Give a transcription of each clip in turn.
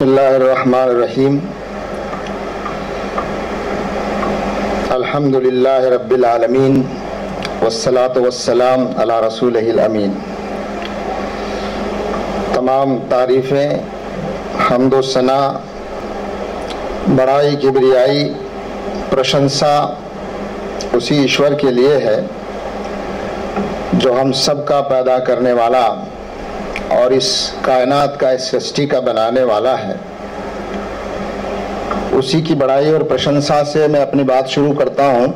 اللہ الرحمن الرحیم الحمدللہ رب العالمین والصلاة والسلام علی رسولہ الامین۔ تمام تعریفیں، حمد و ثنا، بڑائی، کبریائی، پرشنسا اسی ایشور کے لیے ہے جو ہم سب کا پیدا کرنے والا اور اس کائنات کا، اس سرشٹی کا بنانے والا ہے۔ اسی کی بڑائی اور پرشنسا سے میں اپنی بات شروع کرتا ہوں،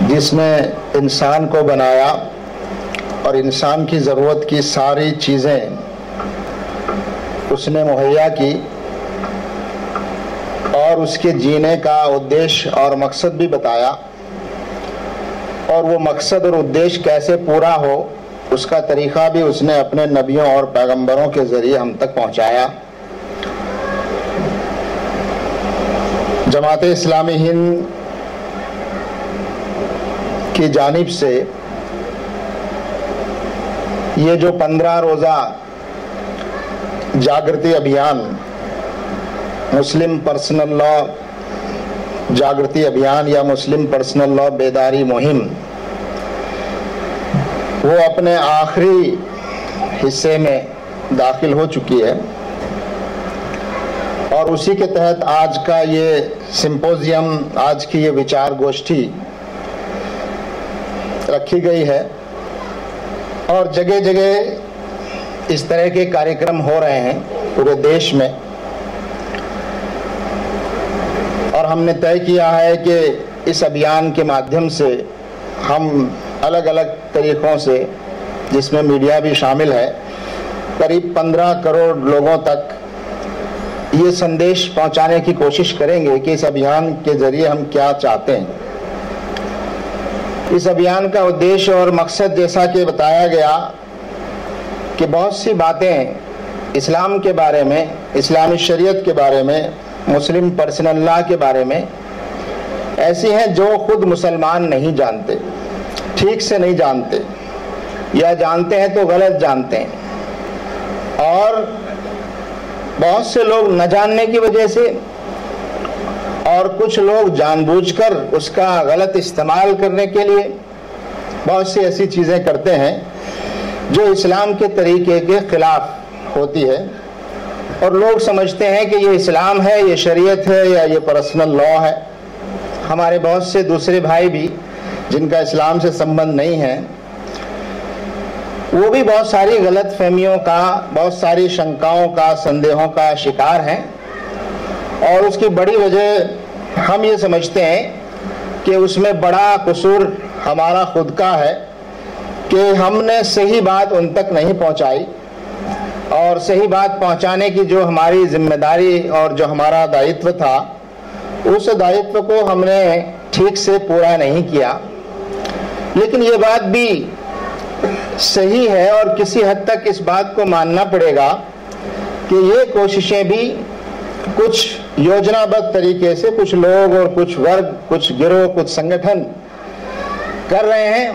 جس نے انسان کو بنایا اور انسان کی ضرورت کی ساری چیزیں اس نے مہیا کی، اور اس کے جینے کا ادیش اور مقصد بھی بتایا، اور وہ مقصد اور ادیش کیسے پورا ہو اس کا طریقہ بھی اس نے اپنے نبیوں اور پیغمبروں کے ذریعے ہم تک پہنچایا۔ جماعت اسلامی ہند کی جانب سے یہ جو 15 روزہ جاگرتی ابھیان، مسلم پرسنل لا جاگرتی ابھیان یا مسلم پرسنل لا بیداری مہم، وہ اپنے آخری حصے میں داخل ہو چکی ہے، اور اسی کے تحت آج کا یہ سمپوزیم، آج کی یہ وچار گوشٹھی رکھی گئی ہے، اور جگہ جگہ اس طرح کے کاریکرم ہو رہے ہیں پورے دیش میں، اور ہم نے طے کیا ہے کہ اس ابھیان کے مادھیم سے ہم الگ الگ طریقوں سے، جس میں میڈیا بھی شامل ہے، قریب 15 کروڑ لوگوں تک یہ سندیش پہنچانے کی کوشش کریں گے کہ اس ابھیان کے ذریعے ہم کیا چاہتے ہیں۔ اس ابھیان کا ادیش اور مقصد جیسا کہ بتایا گیا کہ بہت سی باتیں اسلام کے بارے میں، اسلامی شریعت کے بارے میں، مسلم پرسنل لا کے بارے میں ایسی ہیں جو خود مسلمان نہیں جانتے، ٹھیک سے نہیں جانتے، یا جانتے ہیں تو غلط جانتے ہیں، اور بہت سے لوگ نہ جاننے کی وجہ سے اور کچھ لوگ جان بوجھ کر اس کا غلط استعمال کرنے کے لیے بہت سی ایسی چیزیں کرتے ہیں جو اسلام کے طریقے کے خلاف ہوتی ہے، اور لوگ سمجھتے ہیں کہ یہ اسلام ہے، یہ شریعت ہے، یا یہ پرسنل لا ہے۔ ہمارے بہت سے دوسرے بھائی بھی جن کا اسلام سے سمبند نہیں ہے، وہ بھی بہت ساری غلط فہمیوں کا، بہت ساری شنکاؤں کا، سندیہوں کا شکار ہیں، اور اس کی بڑی وجہ ہم یہ سمجھتے ہیں کہ اس میں بڑا قصور ہمارا خود کا ہے کہ ہم نے صحیح بات ان تک نہیں پہنچائی، اور صحیح بات پہنچانے کی جو ہماری ذمہ داری اور جو ہمارا دائتو تھا، اس دائتو کو ہم نے ٹھیک سے پورا نہیں کیا۔ لیکن یہ بات بھی صحیح ہے، اور کسی حد تک اس بات کو ماننا پڑے گا کہ یہ کوششیں بھی کچھ یوجنا بد طریقے سے کچھ لوگ اور کچھ ورگ، کچھ گروہ، کچھ سنگٹھن کر رہے ہیں،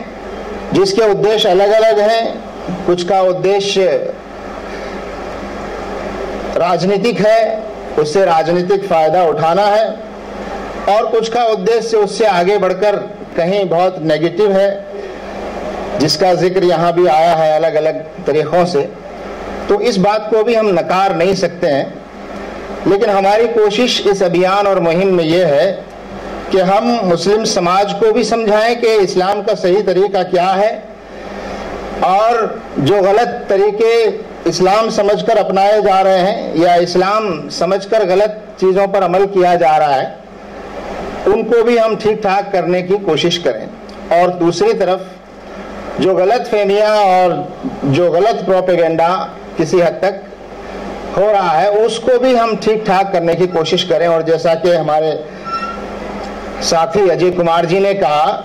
جس کے ادیش الگ الگ ہیں۔ کچھ کا ادیش راجنیتک ہے، اس سے راجنیتک فائدہ اٹھانا ہے، اور کچھ کا ادیش اس سے آگے بڑھ کر کہیں بہت نیگیٹو ہے، جس کا ذکر یہاں بھی آیا ہے الگ الگ طریقوں سے۔ تو اس بات کو بھی ہم نکار نہیں سکتے ہیں، لیکن ہماری کوشش اس ابھیان اور مہم میں یہ ہے کہ ہم مسلم سماج کو بھی سمجھائیں کہ اسلام کا صحیح طریقہ کیا ہے، اور جو غلط طریقے اسلام سمجھ کر اپنائے جا رہے ہیں یا اسلام سمجھ کر غلط چیزوں پر عمل کیا جا رہا ہے، ان کو بھی ہم ٹھیک ٹھاک کرنے کی کوشش کریں، اور دوسری طرف جو غلط فہمیاں اور جو غلط پروپیگنڈا کسی حد تک ہو رہا ہے، اس کو بھی ہم ٹھیک ٹھاک کرنے کی کوشش کریں۔ اور جیسا کہ ہمارے ساتھی اجے کمار جی نے کہا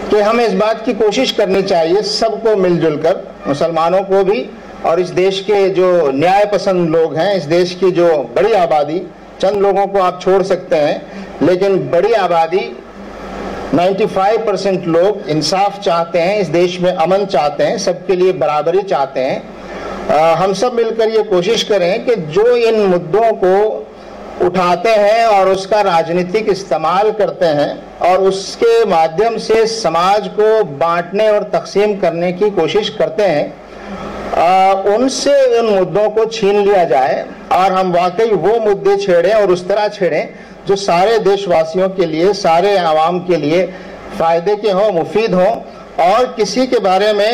کہ ہمیں اس بات کی کوشش کرنی چاہیے سب کو مل جل کر، مسلمانوں کو بھی، اور اس دیش کے جو نیائے پسند لوگ ہیں، اس دیش کی جو بڑی آبادی، چند لوگوں کو آپ چھوڑ سکتے ہیں، لیکن بڑی آبادی 95% لوگ انصاف چاہتے ہیں، اس دیش میں امن چاہتے ہیں، سب کے لیے برابری چاہتے ہیں، ہم سب مل کر یہ کوشش کریں کہ جو ان مدوں کو اٹھاتے ہیں اور اس کا راجنیتک استعمال کرتے ہیں اور اس کے مادھیم سے سماج کو بانٹنے اور تقسیم کرنے کی کوشش کرتے ہیں، ان سے ان مدوں کو چھین لیا جائے اور ہم واقعی وہ مدے چھیڑیں اور اس طرح چھیڑیں جو سارے دیش واسیوں کے لیے، سارے عوام کے لیے فائدے کے ہوں، مفید ہوں، اور کسی کے بارے میں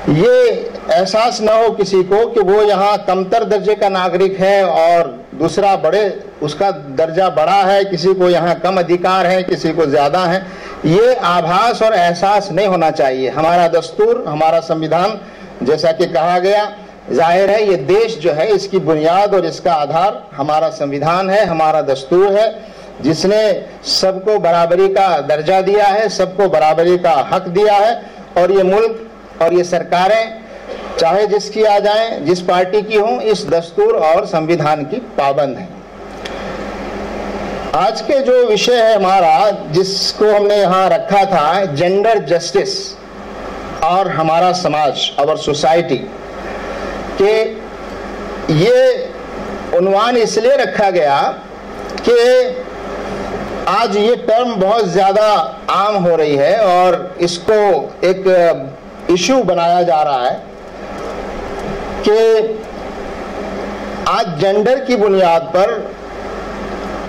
یہ احساس نہ ہو کسی کو کہ وہ یہاں کمتر درجے کا ناگرک ہے اور دوسرا اس کا درجہ بڑا ہے، کسی کو یہاں کم ادھیکار ہے، کسی کو زیادہ ہے۔ یہ آبھاس اور احساس نہیں ہونا چاہیے۔ ہمارا دستور، ہمارا سنویدھان، جیسا کہ کہا گیا، ظاہر ہے یہ دیش جو ہے اس کی بنیاد اور اس کا آدھار ہمارا سنویدھان ہے، ہمارا دستور ہے، جس نے سب کو برابری کا درجہ دیا ہے، سب کو برابری کا حق دیا ہے، اور یہ ملک اور یہ سرکاریں چاہے جس کی آ جائیں، جس پارٹی کی ہوں، اس دستور اور سنویدھان کی پابند ہیں۔ آج کے جو وشے ہے ہمارا، جس کو ہم نے یہاں رکھا تھا، جینڈر جسٹس اور ہمارا سماج، اور سوسائٹی، کہ یہ عنوان اس لیے رکھا گیا کہ آج یہ ٹرم بہت زیادہ عام ہو رہی ہے اور اس کو ایک ایشو بنایا جا رہا ہے کہ آج جینڈر کی بنیاد پر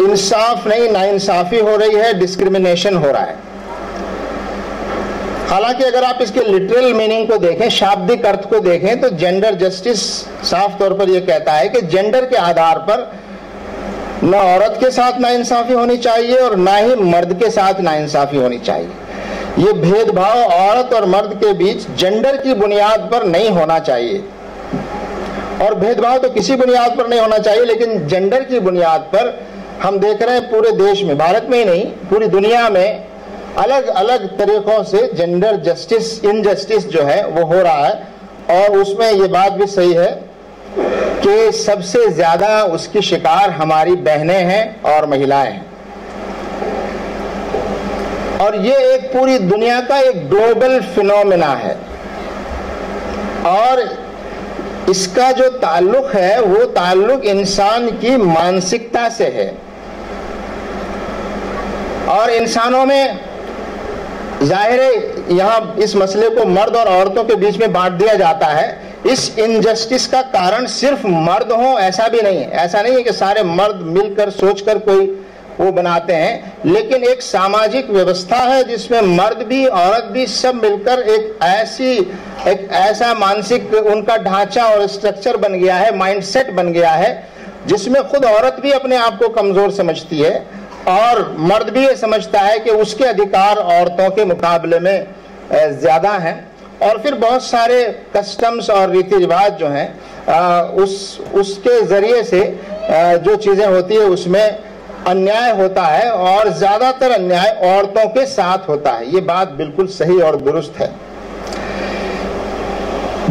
انصاف نہیں، ناانصافی ہو رہی ہے، ڈسکریمنیشن ہو رہا ہے۔ حالانکہ اگر آپ اس کے لٹرل میننگ کو دیکھیں، شابدک ارتھ کو دیکھیں، تو جینڈر جسٹس صاف طور پر یہ کہتا ہے کہ جینڈر کے آدھار پر نہ عورت کے ساتھ ناانصافی ہونی چاہیے اور نہ ہی مرد کے ساتھ ناانصافی ہونی چاہیے۔ یہ بھید بھاؤ عورت اور مرد کے بیچ جینڈر کی بنیاد پر نہیں ہونا چاہیے، اور بھید بھاؤ تو کسی بنیاد پر نہیں ہونا چاہیے، لیکن جینڈر کی بنیاد پر ہم دیکھ رہے ہیں پورے دیش میں، بھارت میں ہی نہیں پوری دنیا میں الگ الگ طریقوں سے جینڈر جسٹس، انجسٹس جو ہے وہ ہو رہا ہے، اور اس میں یہ بات بھی صحیح ہے کہ سب سے زیادہ اس کی شکار ہماری بہنیں ہیں اور مہیلائیں ہیں، اور یہ ایک پوری دنیا کا ایک گلوبل فینومینا ہے، اور اس کا جو تعلق ہے وہ تعلق انسان کی مانسکتا سے ہے، اور انسانوں میں ظاہر ہے یہاں اس مسئلے کو مرد اور عورتوں کے بیچ میں بانٹ دیا جاتا ہے۔ اس انجسٹس کا کارن صرف مرد ہوں ایسا بھی نہیں ہے، ایسا نہیں ہے کہ سارے مرد مل کر سوچ کر کوئی وہ بناتے ہیں، لیکن ایک ساماجک ویوستھا ہے جس میں مرد بھی عورت بھی سب مل کر ایک ایسا مانسک ان کا ڈھانچہ اور اسٹرکچر بن گیا ہے، مائنڈ سیٹ بن گیا ہے، جس میں خود عورت بھی اپنے آپ کو کمزور سمجھتی ہے اور مرد بھی یہ سمجھتا ہے کہ اس کے ادھیکار عورتوں کے مقابلے میں زیادہ ہیں، اور پھر بہت سارے کسٹمز اور ریتی رواج جو ہیں اس کے ذریعے سے جو چیزیں ہوتی ہیں اس میں انیائے ہوتا ہے، اور زیادہ تر انیائے عورتوں کے ساتھ ہوتا ہے۔ یہ بات بالکل صحیح اور درست ہے۔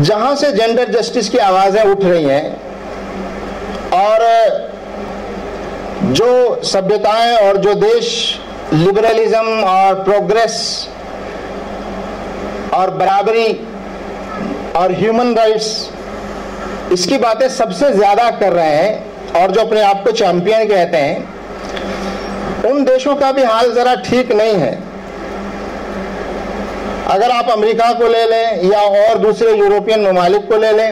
جہاں سے جینڈر جسٹس کی آوازیں اٹھ رہی ہیں اور جو سبھیتائیں اور جو دیش لبرلزم اور پروگریس اور برابری اور ہیومن رائٹس اس کی باتیں سب سے زیادہ کر رہے ہیں اور جو اپنے آپ کو چیمپئن کہتے ہیں، ان دیشوں کا بھی حال ذرا ٹھیک نہیں ہے۔ اگر آپ امریکہ کو لے لیں یا اور دوسرے یورپین ممالک کو لے لیں،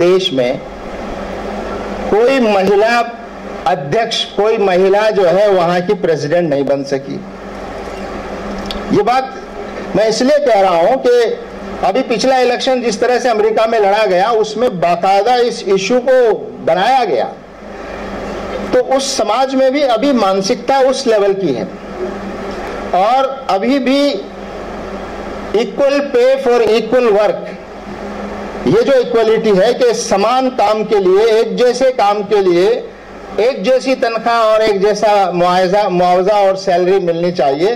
دیش میں کوئی مہیلا ادھیکش، کوئی مہیلا جو ہے وہاں کی پریزیڈنٹ نہیں بن سکی۔ یہ بات میں اس لیے کہہ رہا ہوں کہ ابھی پچھلا الیکشن جس طرح سے امریکہ میں لڑا گیا اس میں باقاعدہ اس ایشو کو بنایا گیا، تو اس سماج میں بھی ابھی مانسکتا اس لیول کی ہے، اور ابھی بھی equal pay for equal work, یہ جو ایکولیٹی ہے کہ سمان کام کے لیے، ایک جیسے کام کے لیے ایک جیسی تنخواہ اور ایک جیسا معاوضہ اور سیلری ملنی چاہیے،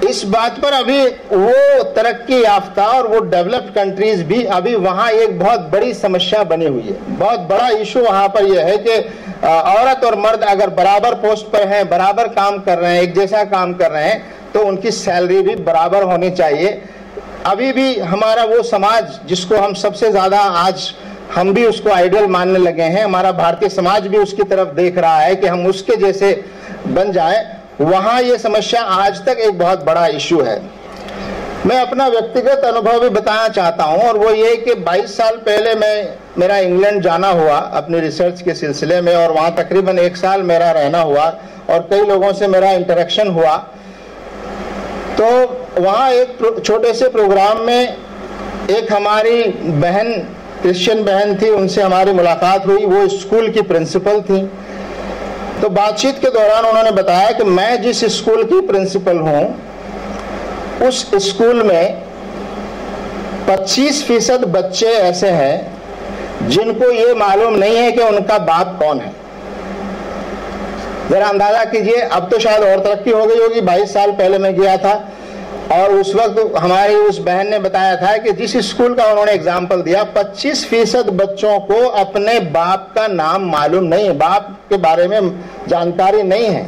اس بات پر ابھی وہ ترقی یافتہ اور وہ ڈیولپڈ کنٹریز بھی ابھی وہاں ایک بہت بڑی سمسیا بنی ہوئی ہے۔ بہت بڑا ایشو وہاں پر یہ ہے کہ عورت اور مرد اگر برابر پوسٹ پر ہیں، برابر کام کر رہے ہیں، ایک جیسا کام کر رہے ہیں، تو ان کی سیلری بھی برابر ہونی چاہیے۔ ابھی بھی ہمارا وہ سماج جس کو ہم سب سے زیادہ آج ہم بھی اس کو آئیڈل ماننے لگے ہیں، ہمارا بھارتی سماج بھی اس کی طرف دیکھ رہا ہے کہ ہم اس کے جیسے بن جائیں، وہاں یہ سمسیا آج تک ایک بہت بڑا ایشو ہے۔ میں اپنا ویکتیگت انوبھو بھی بتانا چاہتا ہوں، اور وہ یہ کہ 22 سال پہلے میرا انگلینڈ جانا ہوا اپنی ریسرچ کے سلسلے میں، اور وہاں تقریباً 1 سال میرا رہنا ہوا اور کئی لوگوں سے میرا انٹریکشن ہوا۔ تو وہاں ایک چھوٹے سے پروگرام میں ایک ہماری بہن، کرسچن بہن تھی، ان سے ہماری ملاقات ہوئی، وہ اسکول کی پرنسپل تھی۔ تو بات چیت کے دوران انہوں نے بتایا کہ میں جس اسکول کی پرنسپل ہوں اس اسکول میں 25% بچے ایسے ہیں جن کو یہ معلوم نہیں ہے کہ ان کا باپ کون ہے۔ ذرا اندازہ کیجئے، اب تو شاید اور ترقی ہو گئی ہوگی، 22 سال پہلے میں گیا تھا، اور اس وقت ہماری اس بہن نے بتایا تھا کہ جس اسکول کا انہوں نے اگزامپل دیا، 25% بچوں کو اپنے باپ کا نام معلوم نہیں ہے، باپ کے بارے میں جانکاری نہیں ہے۔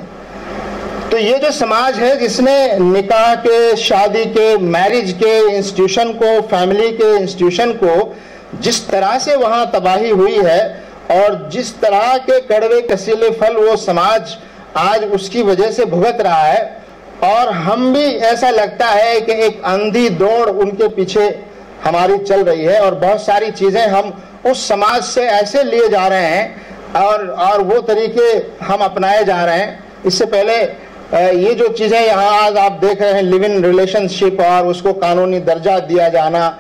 تو یہ جو سماج ہے جس نے نکاح کے، شادی کے، میرج کے انسٹیٹیوشن کو، فیملی کے انسٹیٹیوشن کو جس طرح سے وہاں تباہی ہوئی ہے، اور جس طرح کے کڑوے کسیلے پھل وہ سماج آج اس کی وجہ سے بھگت رہا ہے، اور ہم بھی ایسا لگتا ہے کہ ایک اندھی دوڑ ان کے پیچھے ہماری چل رہی ہے، اور بہت ساری چیزیں ہم اس سماج سے ایسے لیے جا رہے ہیں اور وہ طریقے ہم اپنائے جا رہے ہیں۔ اس سے پہلے یہ جو چیزیں یہاں آج آپ دیکھ رہے ہیں، لیو ان ریلیشن شپ، اور اس کو قانونی درجہ دیا جانا،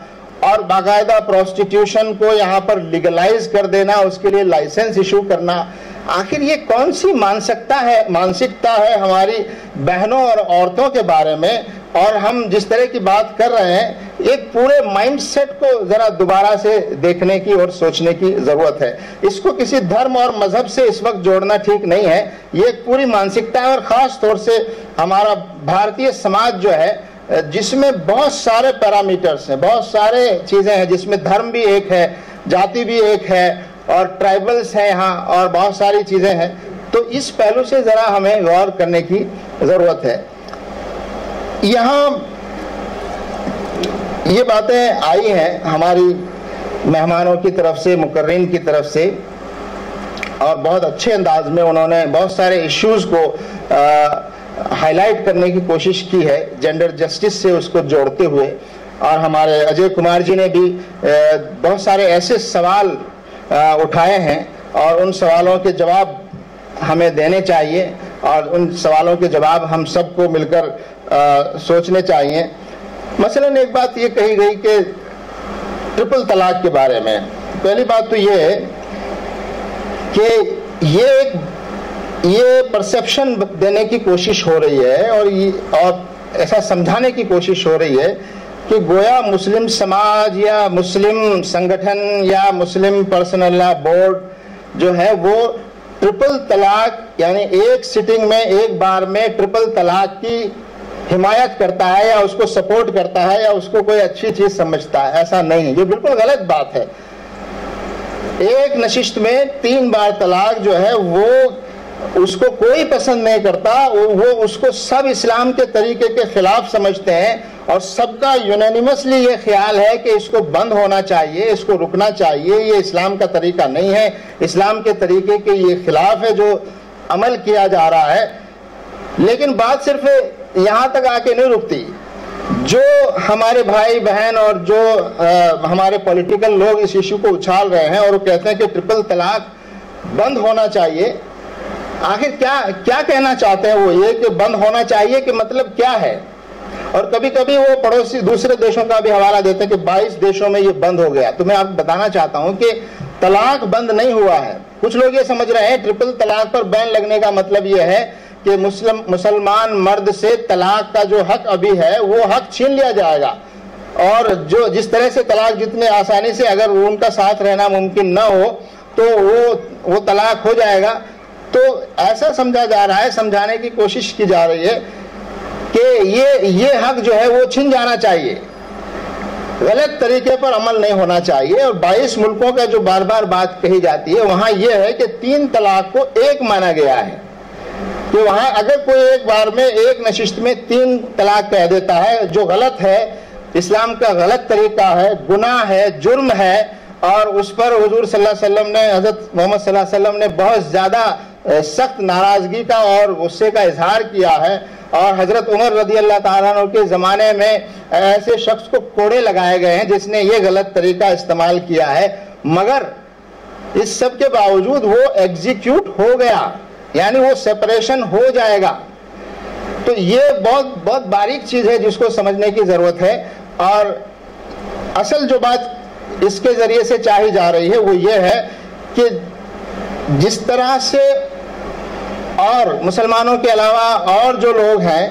اور باقاعدہ پروسٹیٹیوشن کو یہاں پر لیگلائز کر دینا، اس کے لیے لائسنس ایشو کرنا، آخر یہ کون سی مانسکتا ہے ہماری بہنوں اور عورتوں کے بارے میں؟ اور ہم جس طرح کی بات کر رہے ہیں، ایک پورے مائنڈ سیٹ کو ذرا دوبارہ سے دیکھنے کی اور سوچنے کی ضرورت ہے۔ اس کو کسی دھرم اور مذہب سے اس وقت جوڑنا ٹھیک نہیں ہے، یہ ایک پوری مانسکتا ہے، اور خاص طور سے ہمارا بھارتی سماج جو ہے جس میں بہت سارے پیرامیٹرز ہیں، بہت سارے چیزیں ہیں، جس میں دھرم بھی ایک ہے، جاتی بھی ایک ہے، اور ٹرائبلز ہیں یہاں، اور بہت ساری چیزیں ہیں۔ تو اس پہلو سے ذرا ہمیں غور کرنے کی ضرورت ہے۔ یہاں یہ باتیں آئی ہیں ہماری مہمانوں کی طرف سے، مقررین کی طرف سے، اور بہت اچھے انداز میں انہوں نے بہت سارے ایشوز کو ہائی لائٹ کرنے کی کوشش کی ہے، جینڈر جسٹس سے اس کو جوڑتے ہوئے، اور ہمارے اجے کمار جی نے بھی بہت سارے ایسے سوال اٹھائے ہیں، اور ان سوالوں کے جواب ہمیں دینے چاہیے، اور ان سوالوں کے جواب ہم سب کو مل کر سوچنے چاہیے۔ مثلاً ایک بات یہ کہی گئی کہ ٹرپل طلاق کے بارے میں، پہلی بات تو یہ ہے کہ یہ پرسیپشن دینے کی کوشش ہو رہی ہے، اور ایسا سمجھانے کی کوشش ہو رہی ہے کہ گویا مسلم سماج یا مسلم سنگٹھن یا مسلم پرسنل لا بورڈ جو ہے وہ ٹرپل طلاق، یعنی ایک سٹنگ میں، ایک بار میں ٹرپل طلاق کی حمایت کرتا ہے، یا اس کو سپورٹ کرتا ہے، یا اس کو کوئی اچھی چیز سمجھتا ہے۔ ایسا نہیں ہے، یہ بالکل غلط بات ہے۔ ایک نشست میں 3 بار طلاق جو ہے وہ اس کو کوئی پسند نہیں کرتا، وہ اس کو سب اسلام کے طریقے کے خلاف سمجھتے ہیں، اور سب کا یونینیمسلی یہ خیال ہے کہ اس کو بند ہونا چاہیے، اس کو رکنا چاہیے، یہ اسلام کا طریقہ نہیں ہے، اسلام کے طریقے کے یہ خلاف ہے جو عمل کیا جا رہا ہے۔ لیکن بات صرف یہاں تک آ کے نہیں رکتی، جو ہمارے بھائی بہن اور جو ہمارے پولیٹیکل لوگ اس ایشو کو اچھال رہے ہیں، اور وہ کہتے ہیں کہ ٹرپل طلاق بند ہونا چاہیے، آخر کیا کہنا چاہتے ہیں وہ؟ یہ کہ بند ہونا چاہیے کہ مطلب کیا ہے؟ اور کبھی کبھی وہ پڑوسی دوسرے دیشوں کا بھی حوالہ دیتے ہیں کہ 22 دیشوں میں یہ بند ہو گیا۔ تو میں آپ کو بتانا چاہتا ہوں کہ طلاق بند نہیں ہوا ہے۔ کچھ لوگ یہ سمجھ رہے ہیں ٹرپل طلاق پر بین لگنے کا مطلب یہ ہے کہ مسلمان مرد سے طلاق کا جو حق ابھی ہے وہ حق چھین لیا جائے گا، اور جو جس طرح سے طلاق جتنے آسانی سے اگر ان کا ساتھ رہنا ممکن نہ ہو تو وہ طلاق ہو جائے گا۔ تو ایسا سمجھا جا رہا ہے، سمجھانے کی کوشش کی جا رہی ہے کہ یہ حق جو ہے وہ چھن جانا چاہیے، غلط طریقے پر عمل نہیں ہونا چاہیے۔ اور 22 ملکوں کا جو بار بار بات کہی جاتی ہے، وہاں یہ ہے کہ 3 طلاق کو ایک مانا گیا ہے، کہ وہاں اگر کوئی ایک بار میں ایک نشست میں 3 طلاق کہہ دیتا ہے جو غلط ہے، اسلام کا غلط طریقہ ہے، گناہ ہے، جرم ہے، اور اس پر حضور صلی اللہ علیہ وسلم نے، حضرت محمد صلی اللہ علیہ وسلم نے بہت زیادہ سخت ناراضگی کا اور غصے کا اظہار کیا ہے، اور حضرت عمر رضی اللہ تعالیٰ عنہ کے زمانے میں ایسے شخص کو کوڑے لگائے گئے ہیں جس نے یہ غلط طریقہ استعمال کیا ہے، مگر اس سب کے باوجود وہ ایگزیکیوٹ ہو گیا، یعنی وہ سپریشن ہو جائے گا۔ تو یہ بہت باریک چیز ہے جس کو سمجھنے کی ضرورت ہے، اور اصل جو بات اس کے ذریعے سے چاہی جا رہی ہے وہ یہ ہے کہ جس طرح سے اور مسلمانوں کے علاوہ اور جو لوگ ہیں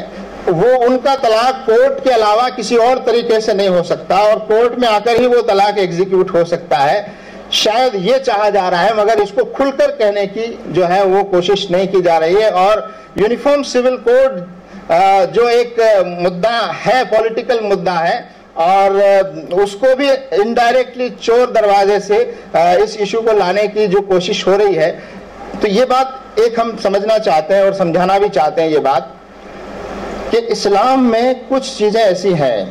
وہ ان کا طلاق کورٹ کے علاوہ کسی اور طریقے سے نہیں ہو سکتا، اور کورٹ میں آ کر ہی وہ طلاق ایگزیکیوٹ ہو سکتا ہے، شاید یہ چاہا جا رہا ہے، مگر اس کو کھل کر کہنے کی جو ہے وہ کوشش نہیں کی جا رہی ہے۔ اور یونیفارم سول کوڈ جو ایک مدعا ہے، پولیٹیکل مدعا ہے، اور اس کو بھی انڈائریکٹلی چور دروازے سے اس ایشو کو لانے کی جو کوشش ہو رہی ہے، تو یہ بات ایک ہم سمجھنا چاہتے ہیں اور سمجھانا بھی چاہتے ہیں یہ بات کہ اسلام میں کچھ چیزیں ایسی ہیں،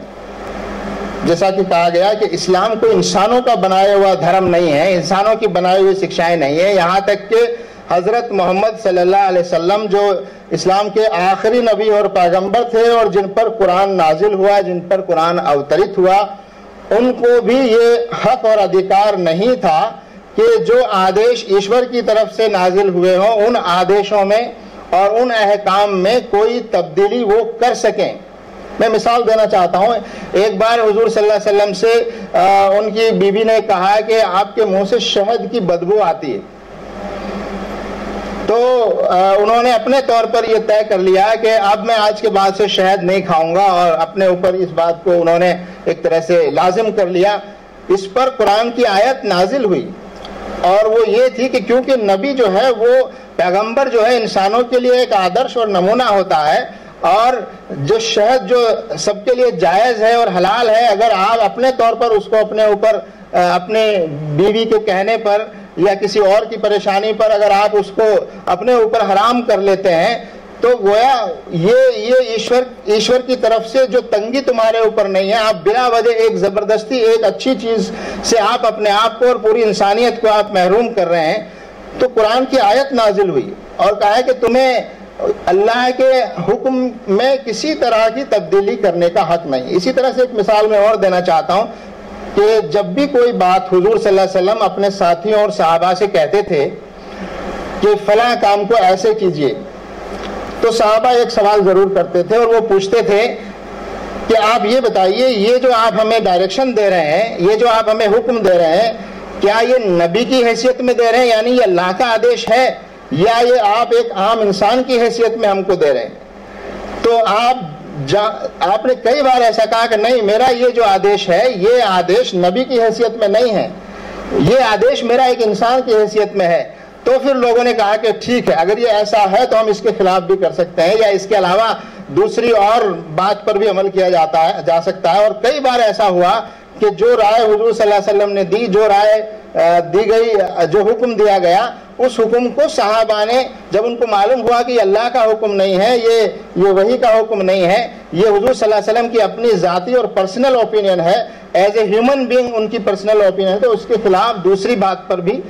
جیسا کہ کہا گیا کہ اسلام کو انسانوں کا بنایا ہوا دھرم نہیں ہے، انسانوں کی بنائی ہوئی شکشائیں نہیں ہیں، یہاں تک کہ حضرت محمد صلی اللہ علیہ وسلم جو اسلام کے آخری نبی اور پیغمبر تھے اور جن پر قرآن نازل ہوا، جن پر قرآن اوترت ہوا، ان کو بھی یہ حق اور ادھیکار نہیں تھا کہ جو آدیش ایشور کی طرف سے نازل ہوئے ہوں ان آدیشوں میں اور ان احکام میں کوئی تبدیلی وہ کر سکیں۔ میں مثال دینا چاہتا ہوں، ایک بار حضور صلی اللہ علیہ وسلم سے ان کی بیوی نے کہا کہ آپ کے منہ سے شہد کی بدبو آتی ہے، تو انہوں نے اپنے طور پر یہ طے کر لیا کہ اب میں آج کے بعد سے شہد نہیں کھاؤں گا، اور اپنے اوپر اس بات کو انہوں نے ایک طرح سے لازم کر لیا۔ اس پر قرآن کی آیت نازل ہوئی، اور وہ یہ تھی کہ کیونکہ نبی جو ہے وہ پیغمبر جو ہے انسانوں کے لیے ایک آدرش اور نمونہ ہوتا ہے، اور جو شہد جو سب کے لیے جائز ہے اور حلال ہے، اگر آپ اپنے طور پر اس کو اپنے اوپر اپنے بیوی کے کہنے پر یا کسی اور کی پریشانی پر اگر آپ اس کو اپنے اوپر حرام کر لیتے ہیں، تو گویا یہ ایشور کی طرف سے جو تنگی تمہارے اوپر نہیں ہے، آپ بلا وجہ ایک زبردستی ایک اچھی چیز سے آپ اپنے آپ کو اور پوری انسانیت کو آپ محروم کر رہے ہیں۔ تو قرآن کی آیت نازل ہوئی اور کہا ہے کہ تمہیں اللہ کے حکم میں کسی طرح کی تبدیلی کرنے کا حق نہیں۔ اسی طرح سے ایک مثال میں اور دینا چاہتا ہوں کہ جب بھی کوئی بات حضور صلی اللہ علیہ وسلم اپنے ساتھیوں اور صحابہ سے کہتے تھے کہ فلاں کام کو ایسے کیجئے، تو صحابہ ایک سوال ضرور کرتے تھے اور وہ پوچھتے تھے کہ آپ یہ بتائیے، یہ جو آپ ہمیں ڈائریکشن دے رہے ہیں، یہ جو آپ ہمیں حکم دے رہے ہیں، کیا یہ نبی کی حیثیت میں دے رہے ہیں، یعنی یہ اللہ کا آدیش ہے، یا یہ آپ ایک عام انسان کی حیثیت میں ہم کو دے رہے ہیں؟ تو آپ نے کئی بار ایسا کہا کہ نہیں، میرا یہ جو آدیش ہے یہ آدیش نبی کی حیثیت میں نہیں ہے، یہ آدیش میرا ایک انسان کی حیثیت میں ہے۔ تو پھر لوگوں نے کہا کہ ٹھیک ہے، اگر یہ ایسا ہے تو ہم اس کے خلاف بھی کر سکتے ہیں، یا اس کے علاوہ دوسری اور بات پر بھی عمل کیا جا سکتا ہے۔ اور کئی بار ایسا ہوا کہ جو رائے حضور صلی اللہ علیہ وسلم نے دی، جو رائے دی گئی، جو حکم دیا گیا، اس حکم کو صحابہ نے جب ان کو معلوم ہوا کہ یہ اللہ کا حکم نہیں ہے، یہ وحی کا حکم نہیں ہے، یہ حضور صلی اللہ علیہ وسلم کی اپنی ذاتی اور پرسنل اوپینین ہے، as a human being in کی پرسنل اوپینین ہے، تو اس کے خلاف دوسری بات پر بھی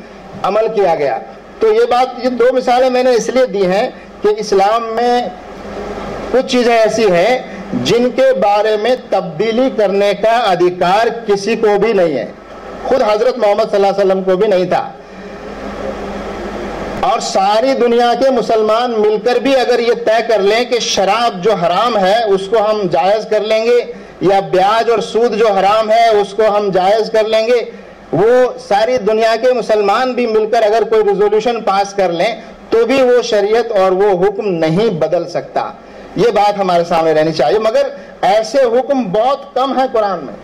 عمل کیا گیا۔ تو یہ دو مثالیں میں نے اس لیے دی ہیں کہ اسلام میں کچھ چیزیں ایسی ہیں جن کے بارے میں تبدیلی کرنے کا ادھیکار کسی کو بھی نہیں ہے، خود حضرت محمد صلی اللہ علیہ وسلم کو بھی نہیں تھا، اور ساری دنیا کے مسلمان مل کر بھی اگر یہ طے کر لیں کہ شراب جو حرام ہے اس کو ہم جائز کر لیں گے، یا بیاج اور سود جو حرام ہے اس کو ہم جائز کر لیں گے، وہ ساری دنیا کے مسلمان بھی مل کر اگر کوئی ریزولوشن پاس کر لیں تو بھی وہ شریعت اور وہ حکم نہیں بدل سکتا۔ یہ بات ہمارے سامنے رہنی چاہیے، مگر ایسے حکم بہت کم ہیں قرآن میں،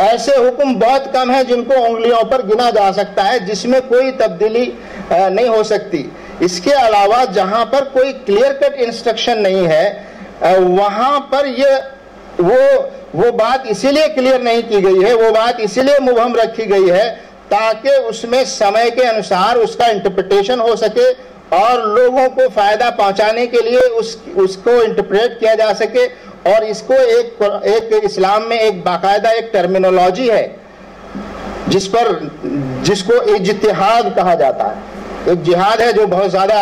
ایسے حکم بہت کم ہیں جن کو انگلیوں پر گنا جا سکتا ہے، جس میں کوئی تبدیلی نہیں ہو سکتی۔ اس کے علاوہ جہاں پر کوئی کلیئر کٹ انسٹرکشن نہیں ہے، وہاں پر وہ بات اسی لیے کلیئر نہیں کی گئی ہے، وہ بات اسی لیے مبہم رکھی گئی ہے تاکہ اس میں سمے کے انوسار اس کا انٹرپریٹیشن ہو سکے اور لوگوں کو فائدہ پہنچانے کے لیے اس کو انٹرپریٹ کیا جا سکے، اور اس کو ایک اسلام میں ایک باقاعدہ ایک ٹرمینولوجی ہے جس کو اجتہاد کہا جاتا ہے۔ ایک جہاد ہے جو بہت زیادہ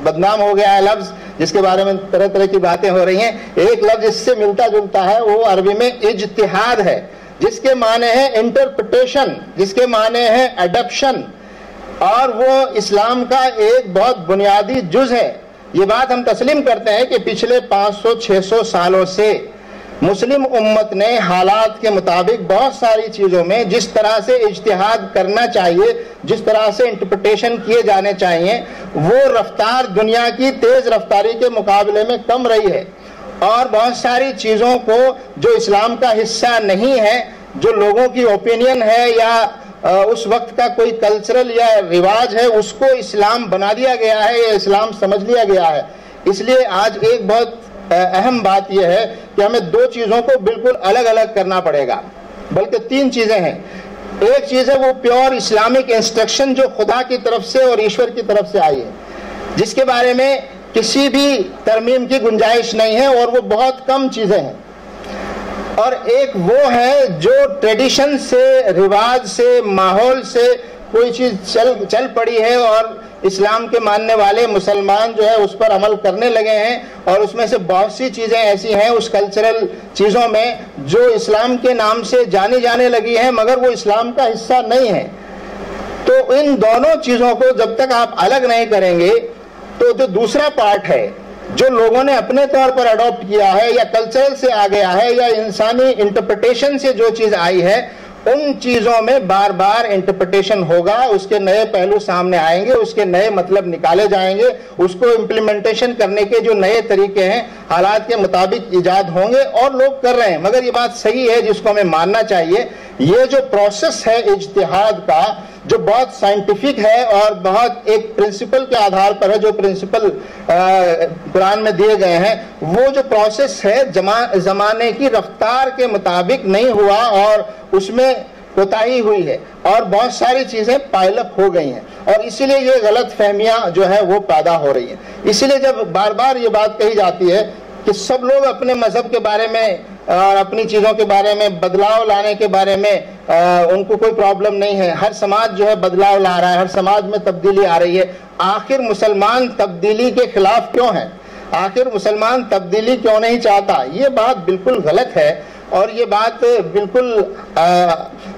بدنام ہو گیا ہے لفظ، جس کے بارے میں طرح طرح کی باتیں ہو رہی ہیں۔ ایک لفظ اس سے ملتا جلتا ہے، وہ عربی میں اجتہاد ہے، جس کے معنی ہے انٹرپریٹیشن، جس کے معنی ہے اڈاپشن، اور وہ اسلام کا ایک بہت بنیادی جز ہے۔ یہ بات ہم تسلیم کرتے ہیں کہ پچھلے 500-600 سالوں سے مسلم امت نے حالات کے مطابق بہت ساری چیزوں میں جس طرح سے اجتہاد کرنا چاہیے، جس طرح سے انٹرپریٹیشن کیے جانے چاہیے، وہ رفتار دنیا کی تیز رفتاری کے مقابلے میں کم رہی ہے، اور بہت ساری چیزوں کو جو اسلام کا حصہ نہیں ہے، جو لوگوں کی اوپینین ہے یا اس وقت کا کوئی کلچرل یا رواج ہے، اس کو اسلام بنا دیا گیا ہے یا اسلام سمجھ لیا گیا ہے۔ اس لیے آج ایک بہت اہم بات یہ ہے کہ ہمیں دو چیزوں کو بالکل الگ الگ کرنا پڑے گا، بلکہ تین چیزیں ہیں۔ ایک چیز ہے وہ پیور اسلامک انسٹرکشن جو خدا کی طرف سے اور ایشور کی طرف سے آئی ہے، جس کے بارے میں کسی بھی ترمیم کی گنجائش نہیں ہے، اور وہ بہت کم چیزیں ہیں۔ اور ایک وہ ہے جو ٹریڈیشن سے، رواج سے، ماحول سے کوئی چیز چل پڑی ہے، اور اسلام کے ماننے والے مسلمان جو ہے اس پر عمل کرنے لگے ہیں، اور اس میں سے بہت سی چیزیں ایسی ہیں اس کلچرل چیزوں میں جو اسلام کے نام سے جانی جانے لگی ہیں مگر وہ اسلام کا حصہ نہیں ہے۔ تو ان دونوں چیزوں کو جب تک آپ الگ نہیں کریں گے تو جو دوسرا پارٹ ہے جو لوگوں نے اپنے طور پر اڈاپٹ کیا ہے یا کلچر سے آ گیا ہے یا انسانی انٹرپریٹیشن سے جو چیز آئی ہے، ان چیزوں میں بار بار انٹرپریٹیشن ہوگا، اس کے نئے پہلو سامنے آئیں گے، اس کے نئے مطلب نکالے جائیں گے، اس کو امپلیمنٹیشن کرنے کے جو نئے طریقے ہیں حالات کے مطابق ایجاد ہوں گے، اور لوگ کر رہے ہیں۔ مگر یہ بات صحیح ہے جس کو ہمیں ماننا چاہیے، یہ جو پروسیس ہے اجتہاد کا، جو بہت سائنٹیفک ہے اور بہت ایک پرنسپل کے آدھار پر ہے، جو پرنسپل قرآن میں دیے گئے ہیں، وہ جو پروسیس ہے زمانے کی رفتار کے مطابق نہیں ہوا، اور اس میں کوتاہی ہوئی ہے، اور بہت ساری چیزیں پائل اپ ہو گئی ہیں، اور اسی لیے یہ غلط فہمیاں جو ہے وہ پیدا ہو رہی ہیں۔ اسی لیے جب بار بار یہ بات کہی جاتی ہے کہ سب لوگ اپنے مذہب کے بارے میں اور اپنی چیزوں کے بارے میں بدلاؤ لانے کے بارے میں ان کو کوئی پرابلم نہیں ہے، ہر سماج جو ہے بدلاؤ لا رہا ہے، ہر سماج میں تبدیلی آ رہی ہے، آخر مسلمان تبدیلی کے خلاف کیوں ہے؟ آخر مسلمان تبدیلی کیوں نہیں چاہتا؟ یہ بات بالکل غلط ہے، اور یہ بات بالکل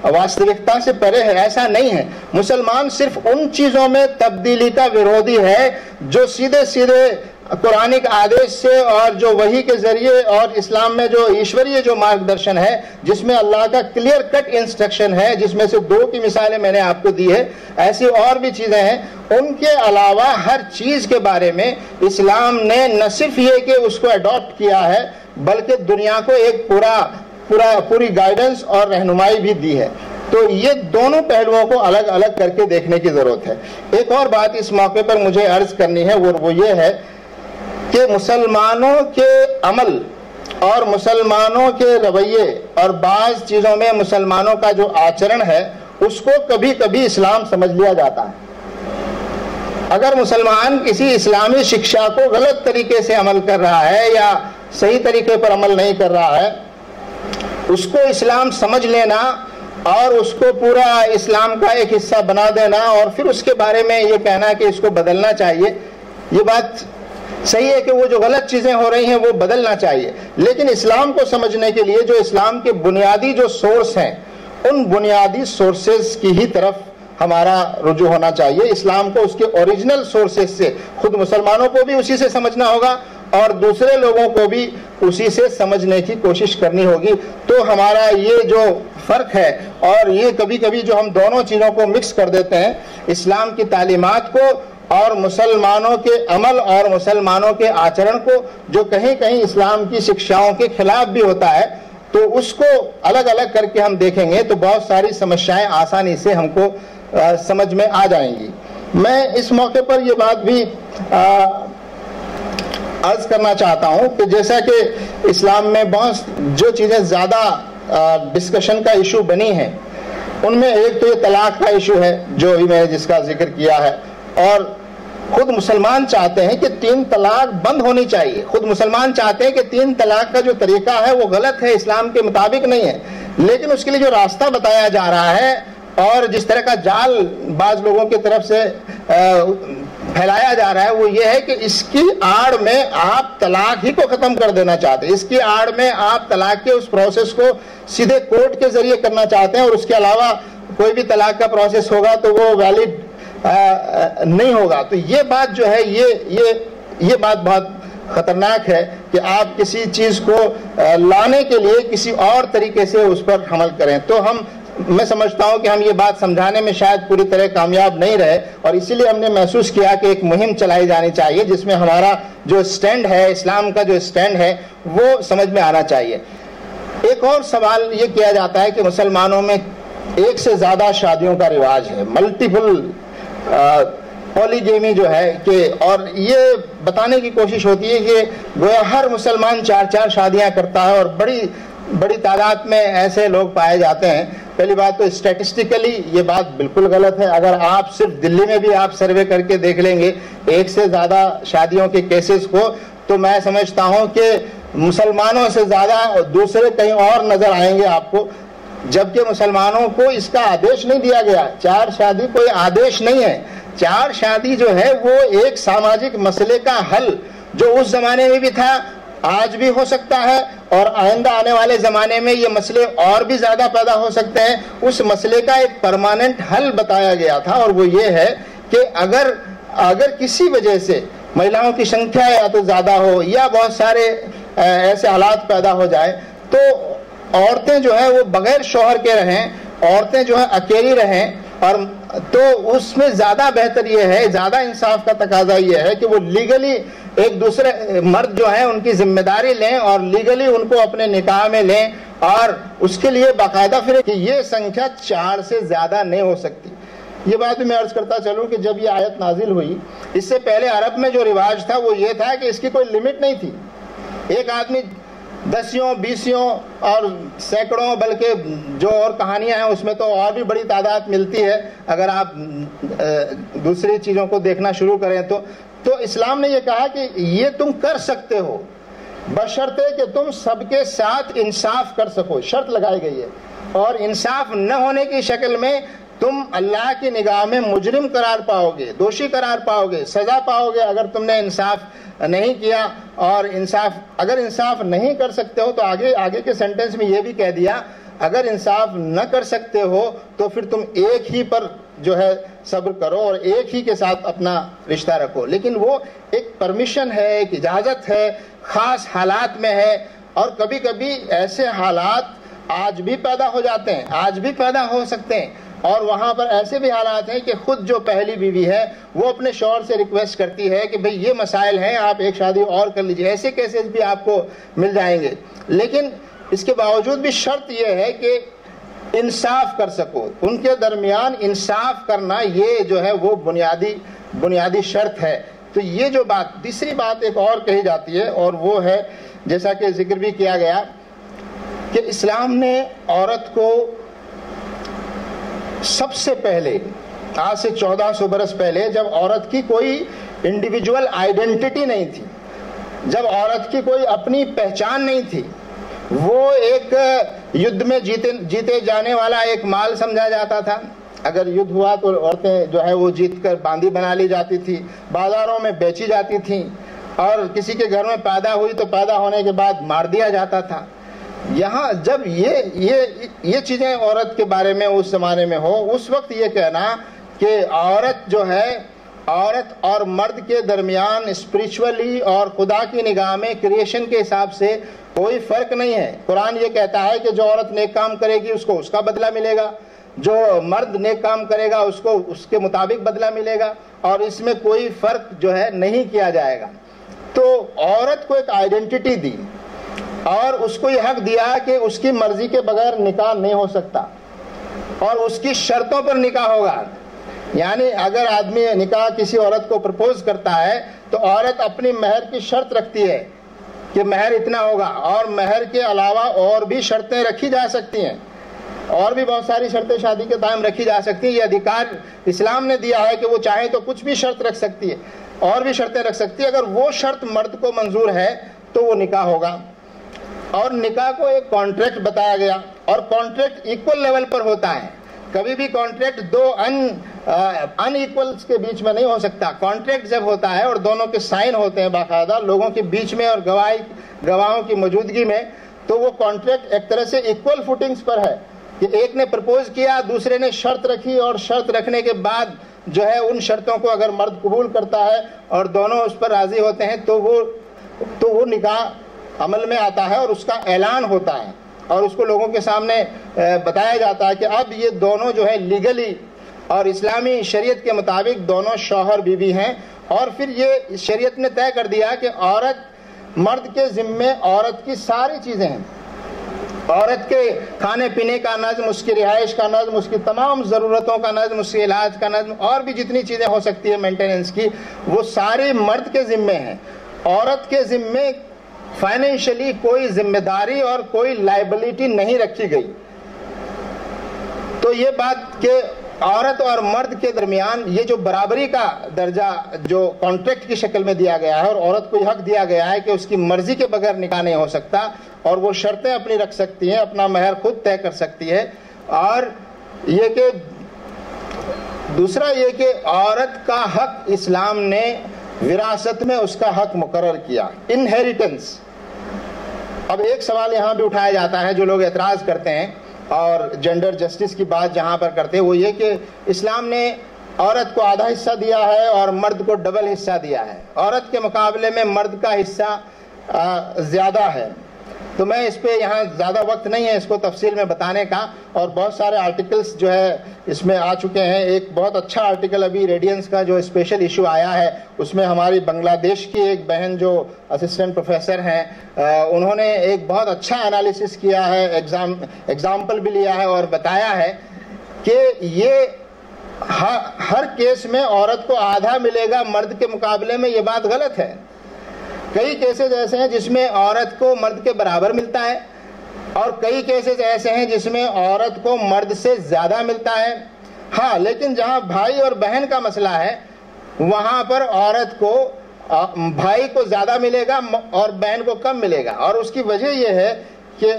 واستوکتا سے پرے ہے۔ ایسا نہیں ہے۔ مسلمان صرف ان چیزوں میں تبدیلی کا ویرودھی ہے جو سیدھے سیدھے قرآنک آدیش سے اور جو وحی کے ذریعے اور اسلام میں جو ایشوریہ جو مارگ درشن ہے، جس میں اللہ کا کلیئر کٹ انسٹرکشن ہے، جس میں سے 2 کی مثالیں میں نے آپ کو دی ہے، ایسی اور بھی چیزیں ہیں۔ ان کے علاوہ ہر چیز کے بارے میں اسلام نے نہ صرف یہ کہ اس کو اڈاپٹ کیا ہے، بلکہ دنیا کو ایک پوری گائیڈنس اور رہنمائی بھی دی ہے۔ تو یہ دونوں پہلوؤں کو الگ الگ کر کے دیکھنے کی ضرورت ہے۔ ایک اور بات اس موقع پر مجھے عرض کرنی ہے، وہ یہ ہے کہ مسلمانوں کے عمل اور مسلمانوں کے رویے اور بعض چیزوں میں مسلمانوں کا جو آچرن ہے، اس کو کبھی کبھی اسلام سمجھ لیا جاتا ہے۔ اگر مسلمان کسی اسلامی شکشا کو غلط طریقے سے عمل کر رہا ہے یا صحیح طریقے پر عمل نہیں کر رہا ہے، اس کو اسلام سمجھ لینا اور اس کو پورا اسلام کا ایک حصہ بنا دینا، اور پھر اس کے بارے میں یہ کہنا کہ اس کو بدلنا چاہیے، یہ بات صحیح ہے کہ وہ جو غلط چیزیں ہو رہی ہیں وہ بدلنا چاہیے، لیکن اسلام کو سمجھنے کے لیے جو اسلام کے بنیادی جو سورس ہیں، ان بنیادی سورسز کی ہی طرف ہمارا رجوع ہونا چاہیے۔ اسلام کو اس کے اوریجنل سورسز سے، خود مسلمانوں کو بھی اسی سے سمجھنا ہوگا اور دوسرے لوگوں کو بھی اسی سے سمجھنے کی کوشش کرنی ہوگی۔ تو ہمارا یہ جو فرق ہے، اور یہ کبھی کبھی جو ہم دونوں چیزوں کو مکس کر دیتے ہیں، اسلام کی تعلیمات کو اور مسلمانوں کے عمل اور مسلمانوں کے آچرن کو، جو کہیں کہیں اسلام کی شکشاؤں کے خلاف بھی ہوتا ہے، تو اس کو الگ الگ کر کے ہم دیکھیں گے تو بہت ساری سمسیائیں آسانی سے ہم کو سمجھ میں آ جائیں گی۔ میں اس موقع پر یہ بات بھی عرض کرنا چاہتا ہوں کہ جیسا کہ اسلام میں بہت جو چیزیں زیادہ ڈسکشن کا ایشو بنی ہیں، ان میں ایک تو یہ طلاق کا ایشو ہے جو میں جس کا ذکر کیا ہے، اور خود مسلمان چاہتے ہیں کہ 3 طلاق بند ہونی چاہیے. خود مسلمان چاہتے ہیں کہ 3 طلاق کا جو طریقہ ہے وہ غلط ہے, اسلام کے مطابق نہیں ہے. لیکن اس کے لیے جو راستہ بتایا جا رہا ہے اور جس طرح کا جال بعض لوگوں کی طرف سے پھیلایا جا رہا ہے وہ یہ ہے کہ اس کی آڑ میں آپ طلاق ہی کو ختم کر دینا چاہتے ہیں. اس کی آڑ میں آپ طلاق کے اس پروسیس کو سیدھے کورٹ کے ذریعے کرنا چاہتے ہیں, اور اس کے علاوہ کوئی بھی طلاق کا پروسیس ہوگا تو وہ ویلڈ نہیں ہوگا. تو یہ بات جو ہے یہ بات بہت خطرناک ہے کہ آپ کسی چیز کو لانے کے لیے کسی اور طریقے سے اس پر عمل کریں. تو میں سمجھتا ہوں کہ ہم یہ بات سمجھانے میں شاید پوری طرح کامیاب نہیں رہے, اور اسی لیے ہم نے محسوس کیا کہ ایک مہم چلائی جانی چاہیے جس میں ہمارا جو سٹینڈ ہے, اسلام کا جو سٹینڈ ہے وہ سمجھ میں آنا چاہیے. ایک اور سوال یہ کیا جاتا ہے کہ مسلمانوں میں 1 سے زیادہ شادیوں کا رواج ہے, ملٹیپل پولیگیمی جو ہے کہ, اور یہ بتانے کی کوشش ہوتی ہے کہ گویا ہر مسلمان 4 شادیاں کرتا ہے, اور بڑی تعداد میں ایسے لوگ پائے جاتے ہیں. پہلی بات تو اسٹیٹسٹیکلی یہ بات بالکل غلط ہے. اگر آپ صرف دلی میں بھی آپ سروے کر کے دیکھ لیں گے 1 سے زیادہ شادیوں کے کیسز کو, تو میں سمجھتا ہوں کہ مسلمانوں سے زیادہ دوسرے کہیں اور نظر آئیں گے آپ کو, جبکہ مسلمانوں کو اس کا آدیش نہیں دیا گیا. 4 شادی کوئی آدیش نہیں ہے. 4 شادی جو ہے وہ ایک ساماجک مسئلے کا حل جو اس زمانے میں بھی تھا, آج بھی ہو سکتا ہے, اور آئندہ آنے والے زمانے میں یہ مسئلے اور بھی زیادہ پیدا ہو سکتے ہیں. اس مسئلے کا ایک پرماننٹ حل بتایا گیا تھا, اور وہ یہ ہے کہ اگر کسی وجہ سے مہیلاؤں کی سنکھیا یا تو زیادہ ہو یا بہت سارے ایسے حالات پیدا ہو جائے تو عورتیں جو ہیں وہ بغیر شوہر کے رہیں, عورتیں جو ہیں اکیلی رہیں, اور تو اس میں زیادہ بہتر یہ ہے, زیادہ انصاف کا تقاضا یہ ہے کہ وہ لیگلی ایک دوسرے مرد جو ہیں ان کی ذمہ داری لیں اور لیگلی ان کو اپنے نکاح میں لیں, اور اس کے لیے باقاعدہ پھر کہ یہ سنکھیا 4 سے زیادہ نہیں ہو سکتی. یہ بات بھی میں عرض کرتا چلوں کہ جب یہ آیت نازل ہوئی, اس سے پہلے عرب میں جو رواج تھا وہ یہ تھا کہ اس کی کوئی لمٹ نہیں تھی. ایک آدمی 10 20 اور سینکڑوں, بلکہ جو اور کہانیاں ہیں اس میں تو اور بھی بڑی تعداد ملتی ہے اگر آپ دوسری چیزوں کو دیکھنا شروع کریں تو اسلام نے یہ کہا کہ یہ تم کر سکتے ہو بشرطے کہ تم سب کے ساتھ انصاف کر سکو. شرط لگائی گئی ہے, اور انصاف نہ ہونے کی شکل میں تم اللہ کی نگاہ میں مجرم قرار پاؤ گے, دوشی قرار پاؤ گے, سزا پاؤ گے اگر تم نے انصاف نہیں کیا. اور اگر انصاف نہیں کر سکتے ہو تو آگے کے سینٹنس میں یہ بھی کہہ دیا, اگر انصاف نہ کر سکتے ہو تو پھر تم ایک ہی پر جو ہے صبر کرو اور ایک ہی کے ساتھ اپنا رشتہ رکھو. لیکن وہ ایک پرمیشن ہے, ایک اجازت ہے, خاص حالات میں ہے, اور کبھی کبھی ایسے حالات آج بھی پیدا ہو جاتے ہیں, آج بھی پیدا ہو سکتے ہیں. اور وہاں پر ایسے بھی حالات ہیں کہ خود جو پہلی بیوی ہے وہ اپنے شوہر سے ریکویسٹ کرتی ہے کہ بھئی یہ مسائل ہیں, آپ ایک شادی اور کر لیجئے. ایسے کیسز بھی آپ کو مل جائیں گے. لیکن اس کے باوجود بھی شرط یہ ہے کہ انصاف کر سکو, ان کے درمیان انصاف کرنا یہ جو ہے وہ بنیادی شرط ہے. تو یہ جو بات, تیسری بات ایک اور کہی جاتی ہے, اور وہ ہے جیسا کہ ذکر بھی کیا گیا کہ اسلام نے عورت کو سب سے پہلے, آج سے 1400 برس پہلے, جب عورت کی کوئی انڈیویجول آئیڈینٹی نہیں تھی, جب عورت کی کوئی اپنی پہچان نہیں تھی, وہ ایک یدھ میں جیتے جانے والا ایک مال سمجھا جاتا تھا. اگر یدھ ہوا تو عورتیں جو ہے وہ جیت کر باندھی بنا لی جاتی تھی, بازاروں میں بیچی جاتی تھیں, اور کسی کے گھر میں پیدا ہوئی تو پیدا ہونے کے بعد مار دیا جاتا تھا. یہاں جب یہ چیزیں عورت کے بارے میں اس زمانے میں ہو, اس وقت یہ کہنا کہ عورت جو ہے, عورت اور مرد کے درمیان اسپریچولی اور خدا کی نگاہ میں کریشن کے حساب سے کوئی فرق نہیں ہے. قرآن یہ کہتا ہے کہ جو عورت نیک کام کرے گی اس کو اس کا بدلہ ملے گا, جو مرد نیک کام کرے گا اس کو اس کے مطابق بدلہ ملے گا, اور اس میں کوئی فرق جو ہے نہیں کیا جائے گا. تو عورت کو ایک آئیڈینٹی دی, اور اس کو یہ حق دیا کہ اس کی مرضی کے بغیر نکاح نہیں ہو سکتا, اور اس کی شرطوں پر نکاح ہوگا. یعنی اگر آدمی نکاح کسی عورت کو پرپوز کرتا ہے تو عورت اپنی مہر کی شرط رکھتی ہے کہ مہر اتنا ہوگا, اور مہر کے علاوہ اور بھی شرطیں رکھی جا سکتی ہیں. اور بھی بہت ساری شرطیں شادی کے قائم رکھی جا سکتی ہیں. یہ ادھیکار اسلام نے دیا ہے کہ وہ چاہے تو کچھ بھی شرط رکھ سکتی ہے, اور بھی شرطیں رکھ سکتی ہے. اگر وہ شرط مرد کو منظور ہے تو وہ نکاح ہوگا. اور نکاح کو ایک کانٹریکٹ بتایا گیا, اور کانٹریکٹ ایکول لیول پر ہوتا ہے. کبھی بھی کانٹریکٹ دو ان ایکولز کے بیچ میں نہیں ہو سکتا. کانٹریکٹ جب ہوتا ہے اور دونوں کے سائن ہوتے ہیں باقاعدہ لوگوں کے بیچ میں اور گواہوں کی موجودگی میں, تو وہ کانٹریکٹ ایک طرح سے ایکول فوٹنگز پر ہے کہ ایک نے پرپوز کیا, دوسرے نے شرط رکھی, اور شرط رکھنے کے بعد جو ہے ان شرطوں کو اگر مرد قبول کرتا ہے اور دونوں اس پر راضی ہوتے ہیں تو وہ نکاح عمل میں آتا ہے اور اس کا اعلان ہوتا ہے, اور اس کو لوگوں کے سامنے بتایا جاتا ہے کہ اب یہ دونوں جو ہے لیگلی اور اسلامی شریعت کے مطابق دونوں شوہر بیوی ہیں. اور پھر یہ شریعت نے طے کر دیا کہ مرد کے ذمے عورت کی ساری چیزیں ہیں. عورت کے کھانے پینے کا نظم, اس کی رہائش کا نظم, اس کی تمام ضرورتوں کا نظم, اس کے علاج کا نظم, اور بھی جتنی چیزیں ہو سکتی ہیں مینٹیننس کی, وہ ساری مرد کے ذمے ہیں. عورت کے ذمے فائنینشلی کوئی ذمہ داری اور کوئی لائبلٹی نہیں رکھی گئی. تو یہ بات کہ عورت اور مرد کے درمیان یہ جو برابری کا درجہ جو کانٹریکٹ کی شکل میں دیا گیا ہے, اور عورت کو یہ حق دیا گیا ہے کہ اس کی مرضی کے بغیر نکاح نہیں ہو سکتا, اور وہ شرطیں اپنی رکھ سکتی ہیں, اپنا مہر خود طے کر سکتی ہے. اور یہ کہ دوسرا یہ کہ عورت کا حق اسلام نے وراثت میں اس کا حق مقرر کیا, انہیریٹنس. اب ایک سوال یہاں بھی اٹھایا جاتا ہے جو لوگ اعتراض کرتے ہیں اور جینڈر جسٹس کی بات جہاں پر کرتے ہیں, وہ یہ کہ اسلام نے عورت کو آدھا حصہ دیا ہے اور مرد کو ڈبل حصہ دیا ہے. عورت کے مقابلے میں مرد کا حصہ زیادہ ہے. تو میں اس پہ یہاں زیادہ وقت نہیں ہے اس کو تفصیل میں بتانے کا, اور بہت سارے آرٹیکلز جو ہے اس میں آ چکے ہیں. ایک بہت اچھا آرٹیکل ابھی ریڈینس کا جو اسپیشل ایشو آیا ہے, اس میں ہماری بنگلہ دیش کی ایک بہن جو اسسٹنٹ پروفیسر ہیں, انہوں نے ایک بہت اچھا انالیسس کیا ہے, ایگزامپل بھی لیا ہے اور بتایا ہے کہ یہ ہر کیس میں عورت کو آدھا ملے گا مرد کے مقابلے میں, یہ بات غلط ہے. کئی کیسز ایسے ہیں جس میں عورت کو مرد کے برابر ملتا ہے, اور کئی کیسز ایسے ہیں جس میں عورت کو مرد سے زیادہ ملتا ہے. ہاں, لیکن جہاں بھائی اور بہن کا مسئلہ ہے وہاں پر عورت کو بھائی کو زیادہ ملے گا اور بہن کو کم ملے گا. اور اس کی وجہ یہ ہے کہ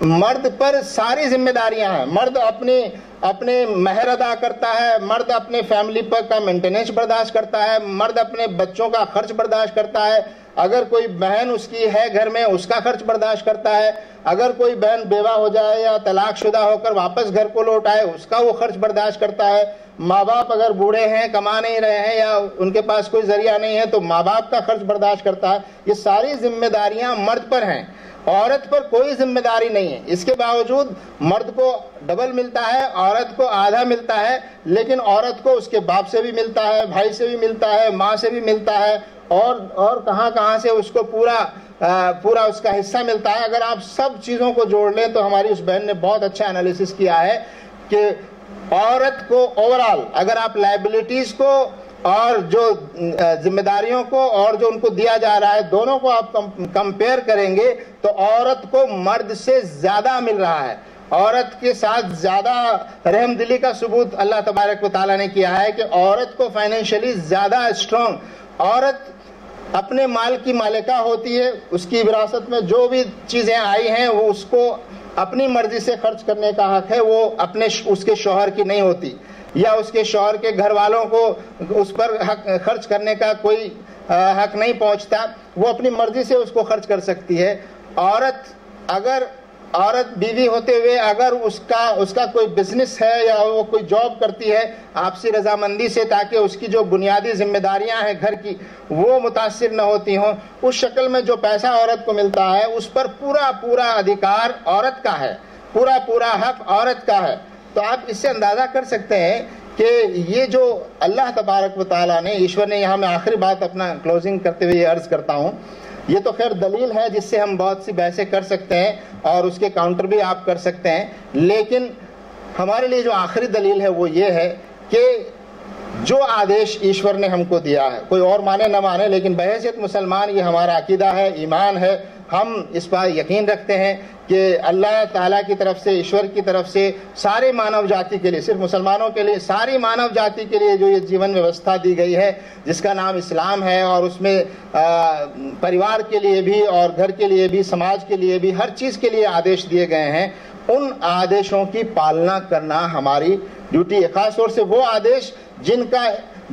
مرد پر ساری ذمہ داریاں ہیں. مرد اپنے مہر ادا کرتا ہے, مرد اپنے فیملی پر کا مینٹیننس برداشت کرتا ہے, مرد اپنے بچوں کا خرچ برداشت کرتا ہے, اگر کوئی بہن اس کی ہے گھر میں اس کا خرچ برداشت کرتا ہے, اگر کوئی بہن بیوہ ہو جائے یا طلاق شدہ ہو کر واپس گھر کو لوٹ آئے اس کا وہ خرچ برداشت کرتا ہے, ماں باپ اگر بوڑھے ہیں کما نہیں رہے ہیں یا ان کے پاس کوئی ذریعہ نہیں ہے تو ماں باپ کا خرچ برداشت کرتا ہے. یہ ساری ذمہ داریاں مرد پر ہیں, عورت پر کوئی ذمہ داری نہیں ہے. اس کے باوجود مرد کو ڈبل ملتا ہے, عورت کو آدھا ملتا ہے, لیکن عورت کو اس کے باپ سے بھی ملتا ہے, بھائی سے بھی ملتا ہے, ماں سے بھی ملتا ہے, اور کہاں سے اس کو پورا اس کا حصہ ملتا ہے. اگر آپ سب چیزوں کو جوڑ لیں تو ہماری اس بہن نے بہت اچھا انالیسس کیا ہے کہ عورت کو اوورآل اگر آپ لائبلٹیز کو اور جو ذمہ داریوں کو اور جو ان کو دیا جا رہا ہے دونوں کو آپ کمپیئر کریں گے تو عورت کو مرد سے زیادہ مل رہا ہے. عورت کے ساتھ زیادہ رحم دلی کا ثبوت اللہ تبارک و تعالیٰ نے کیا ہے کہ عورت کو فائنینشلی زیادہ اسٹرانگ, عورت اپنے مال کی مالکہ ہوتی ہے, اس کی وراثت میں جو بھی چیزیں آئی ہیں وہ اس کو اپنی مرضی سے خرچ کرنے کا حق ہے, وہ اس کے شوہر کی نہیں ہوتی, یا اس کے شوہر کے گھر والوں کو اس پر خرچ کرنے کا کوئی حق نہیں پہنچتا, وہ اپنی مرضی سے اس کو خرچ کر سکتی ہے. عورت بیوی ہوتے ہوئے اگر اس کا کوئی بزنس ہے یا وہ کوئی جاب کرتی ہے آپسی رضامندی سے, تاکہ اس کی جو بنیادی ذمہ داریاں ہیں گھر کی وہ متاثر نہ ہوتی ہوں, اس شکل میں جو پیسہ عورت کو ملتا ہے اس پر پورا ادھیکار عورت کا ہے, پورا حق عورت کا ہے. تو آپ اس سے اندازہ کر سکتے ہیں کہ یہ جو اللہ تبارک و تعالیٰ نے, ایشور نے, یہاں میں آخری بات اپنا کلوزنگ کرتے ہوئے یہ عرض کرتا ہوں, یہ تو خیر دلیل ہے جس سے ہم بہت سی بحثیں کر سکتے ہیں اور اس کے کاؤنٹر بھی آپ کر سکتے ہیں, لیکن ہمارے لیے جو آخری دلیل ہے وہ یہ ہے کہ جو آدیش ایشور نے ہم کو دیا ہے, کوئی اور مانے نہ مانے, لیکن بحیثیت مسلمان یہ ہمارا عقیدہ ہے, ایمان ہے, ہم اس پر یقین رکھتے ہیں کہ اللہ تعالیٰ کی طرف سے، ایشور کی طرف سے سارے مانو جاتی کے لیے، صرف مسلمانوں کے لیے، ساری مانو جاتی کے لیے جو یہ جیون ویوستھا دی گئی ہے جس کا نام اسلام ہے، اور اس میں پریوار کے لیے بھی اور گھر کے لیے بھی، سماج کے لیے بھی، ہر چیز کے لیے آدیش دیے گئے ہیں، ان آدیشوں کی پالنا کرنا ہماری ڈیوٹی ہے۔ خاص طور سے وہ آدیش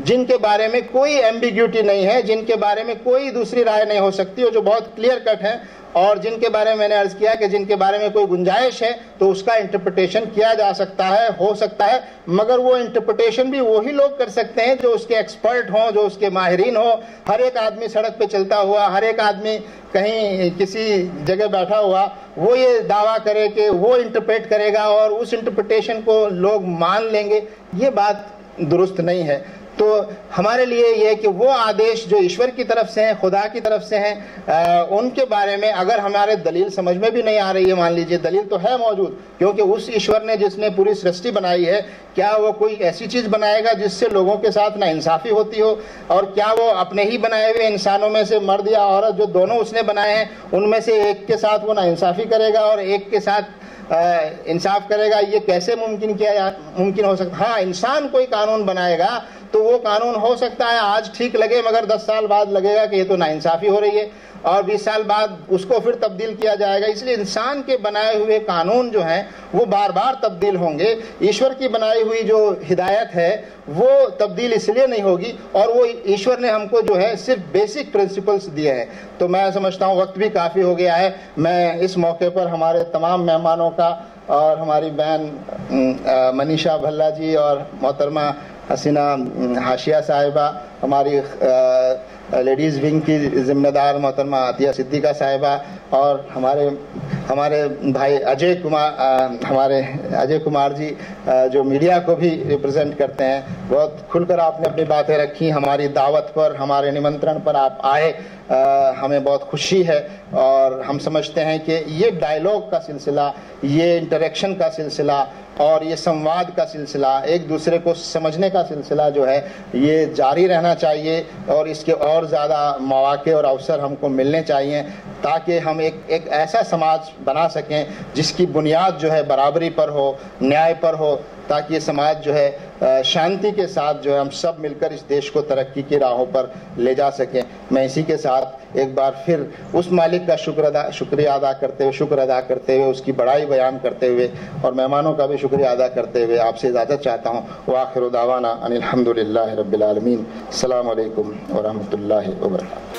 جن کے بارے میں کوئی ایمبیگیوٹی نہیں ہے، جن کے بارے میں کوئی دوسری رائے نہیں ہو سکتی، اور جو بہت کلیئر کٹ ہے، اور جن کے بارے میں نے عرض کیا کہ جن کے بارے میں کوئی گنجائش ہے تو اس کا انٹرپریٹیشن کیا جا سکتا ہے، ہو سکتا ہے، مگر وہ انٹرپریٹیشن بھی وہی لوگ کر سکتے ہیں جو اس کے ایکسپرٹ ہوں، جو اس کے ماہرین ہوں۔ ہر ایک آدمی سڑک پہ چلتا ہوا، ہر ایک آدمی کہیں کسی جگہ بیٹھا ہوا، وہ یہ دعویٰ کرے کہ وہ انٹرپریٹ کرے گا اور اس انٹرپریٹیشن کو لوگ مان لیں گے، یہ بات درست نہیں ہے۔ تو ہمارے لیے یہ کہ وہ آدیش جو ایشور کی طرف سے ہیں، خدا کی طرف سے ہیں، ان کے بارے میں اگر ہمارے دلیل سمجھ میں بھی نہیں آ رہی ہے، مان لیجئے دلیل تو ہے موجود، کیونکہ اس ایشور نے جس نے پوری سرشٹی بنائی ہے، کیا وہ کوئی ایسی چیز بنائے گا جس سے لوگوں کے ساتھ ناانصافی ہوتی ہو؟ اور کیا وہ اپنے ہی بنائے ہوئے انسانوں میں سے مرد یا عورت جو دونوں اس نے بنائے ہیں ان میں سے ایک کے ساتھ وہ ناانصافی کرے گا اور ایک کے ساتھ انصاف کرے گا؟ یہ کیسے ممکن ہو سکتا؟ ہاں، انسان کوئی قانون بنائے گا تو وہ قانون ہو سکتا ہے آج ٹھیک لگے، مگر 10 سال بعد لگے گا کہ یہ تو ناانصافی ہو رہی ہے، اور 20 سال بعد اس کو پھر تبدیل کیا جائے گا۔ اس لیے انسان کے بنائے ہوئے قانون جو ہیں وہ بار بار تبدیل ہوں گے، ایشور کی بنائی ہوئی جو ہدایت ہے وہ تبدیل اس لیے نہیں ہوگی، اور وہ ایشور نے ہم کو جو ہے صرف بیسک پرنسپلز دیے ہیں۔ تو میں سمجھتا ہوں وقت بھی کافی ہو گیا ہے، میں اس موقع پر ہمارے تمام مہمانوں کا اور ہماری بہن منیشا بھلا جی اور محترمہ حسینہ حاشیہ صاحبہ، ہماری لیڈیز ونگ کی ذمہ دار محترمہ عطیہ صدیقہ صاحبہ، اور ہمارے بھائی اجے کمار جی جو میڈیا کو بھی ریپرزینٹ کرتے ہیں، بہت کھل کر آپ نے اپنی باتیں رکھی، ہماری دعوت پر، ہمارے نمنترن پر آپ آئے، ہمیں بہت خوشی ہے، اور ہم سمجھتے ہیں کہ یہ ڈائیلاگ کا سلسلہ، یہ انٹریکشن کا سلسلہ اور یہ سمواد کا سلسلہ، ایک دوسرے کو سمجھنے کا سلسلہ جو ہے یہ جاری رہنا چاہیے، اور اس کے اور زیادہ مواقع اور اوسر ہم کو ملنے چاہیے تاکہ ہم ایک ایسا سماج بنا سکیں جس کی بنیاد جو ہے برابری پر ہو، نیائے پر ہو، تاکہ یہ سماج جو ہے شانتی کے ساتھ جو ہے ہم سب مل کر اس دیش کو ترقی کی راہوں پر لے جا سکیں۔ میں اسی کے ساتھ ایک بار پھر اس مالک کا شکریہ ادا کرتے ہوئے اس کی بڑائی بیان کرتے ہوئے اور مہمانوں کا بھی شکریہ ادا کرتے ہوئے آپ سے اجازت چاہتا ہوں۔ وآخر دعوانا ان الحمد للہ رب العالمین۔ السلام علیکم ورحمۃ اللہ وبرکاتہ۔